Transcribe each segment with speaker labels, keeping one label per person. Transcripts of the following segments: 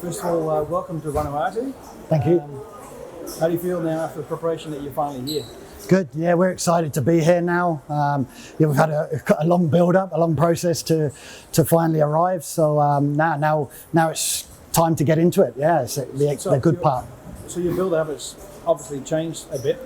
Speaker 1: First of all, welcome to Vanuatu.
Speaker 2: Thank you.
Speaker 1: How do you feel now after the preparation that you're finally here?
Speaker 2: Good. Yeah, we're excited to be here now. We've had a long build-up, a long process to finally arrive. So now it's time to get into it. Yeah, it's the good part.
Speaker 1: So your build-up has obviously changed a bit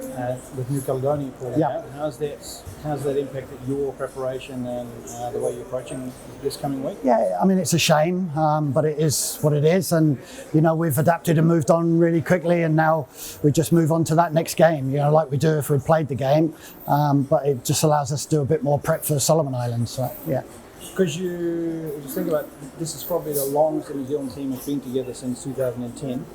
Speaker 1: with New Caledonia pulling out. How's that impacted your preparation and the way you're approaching this coming week?
Speaker 2: Yeah, I mean, it's a shame, but it is what it is. And, we've adapted and moved on really quickly. And now we just move on to that next game, like we do if we played the game. But it just allows us to do a bit more prep for Solomon Islands. So, yeah.
Speaker 1: Because you just think about this is probably the longest the New Zealand team has been together since 2010.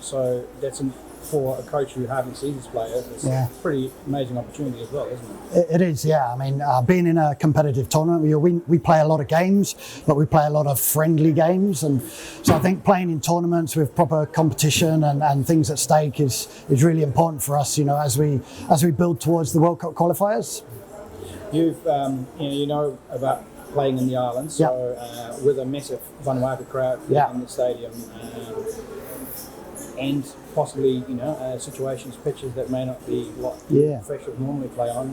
Speaker 1: So that's for a coach who hardly sees his players, it's a pretty amazing opportunity as well, isn't it?
Speaker 2: It is, yeah. I mean, being in a competitive tournament, we play a lot of games, but we play a lot of friendly games. And so I think playing in tournaments with proper competition and things at stake is really important for us, as we build towards the World Cup qualifiers.
Speaker 1: You've, about playing in the islands, so with a massive Vanuatu crowd in the stadium, and possibly, situations, pitches that may not be what professionals normally play on.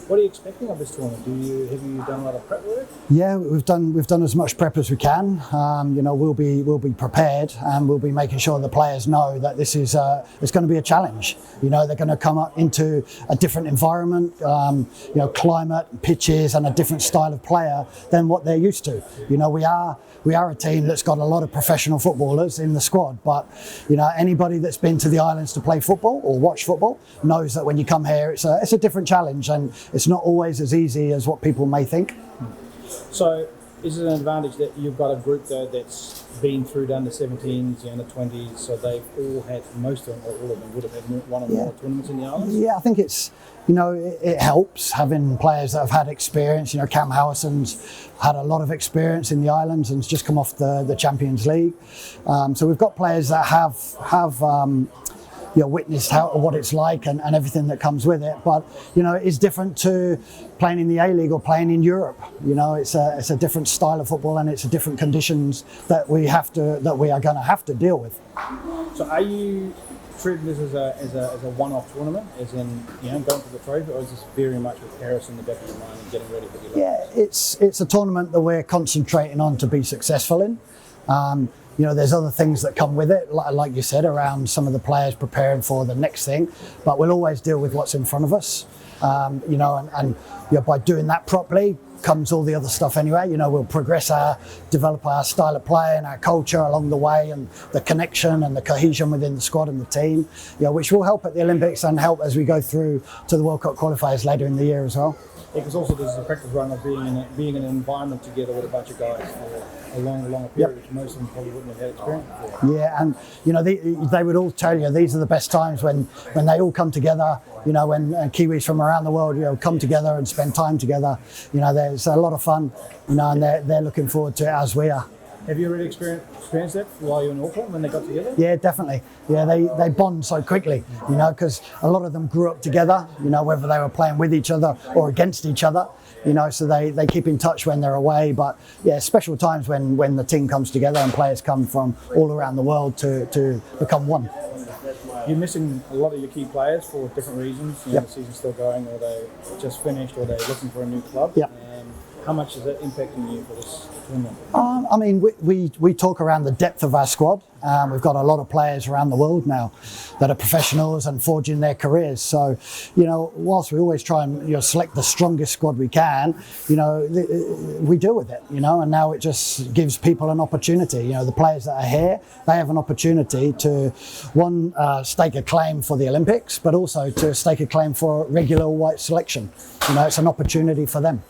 Speaker 1: What are you expecting of this tournament? Have you done a lot of prep work? Yeah,
Speaker 2: we've done as much prep as we can. We'll be prepared, and we'll be making sure the players know that this is it's going to be a challenge. They're going to come up into a different environment, climate, pitches, and a different style of player than what they're used to. We are a team that's got a lot of professional footballers in the squad, but anybody that's been to the islands to play football or watch football knows that when you come here, it's a different challenge, and it's not always as easy as what people may think.
Speaker 1: So, is it an advantage that you've got a group though that's been through the under-17s, the under-20s, so they've all had, most of them, or all of them, would have had one or more tournaments in the islands?
Speaker 2: Yeah, I think it's, it helps having players that have had experience. Cam Howison's had a lot of experience in the islands and has just come off the Champions League. So we've got players that have witnessed what it's like and everything that comes with it. But it is different to playing in the A-League or playing in Europe. It's a different style of football, and it's a different conditions that we are going to have to deal with.
Speaker 1: So are you treating this as a one-off tournament, as in going for the trophy, or is this very much with Paris in the back of your mind and getting ready for the Olympics?
Speaker 2: Yeah, it's a tournament that we're concentrating on to be successful in. There's other things that come with it, like you said, around some of the players preparing for the next thing, but we'll always deal with what's in front of us. By doing that properly comes all the other stuff anyway. We'll develop our style of play and our culture along the way, and the connection and the cohesion within the squad and the team, which will help at the Olympics and help as we go through to the World Cup qualifiers later in the year as well.
Speaker 1: Because also there's a practice run of being in an environment together with a bunch of guys for a longer period, which most of them probably wouldn't have had experience before.
Speaker 2: Yeah, and they would all tell you these are the best times when they all come together. When Kiwis from around the world come together and spend time together. There's a lot of fun. And they're looking forward to it as we are.
Speaker 1: Have you already experienced that while you were in Auckland when they got together?
Speaker 2: Yeah, definitely. Yeah, they bond so quickly, because a lot of them grew up together, whether they were playing with each other or against each other, so they keep in touch when they're away. But yeah, special times when the team comes together and players come from all around the world to become one.
Speaker 1: You're missing a lot of your key players for different reasons. The season's still going, or they just finished, or they're looking for a new club. How much is that impacting you for this tournament?
Speaker 2: We talk around the depth of our squad. We've got a lot of players around the world now that are professionals and forging their careers. So, whilst we always try and select the strongest squad we can, we deal with it. And now it just gives people an opportunity. The players that are here, they have an opportunity to stake a claim for the Olympics, but also to stake a claim for regular white selection. It's an opportunity for them.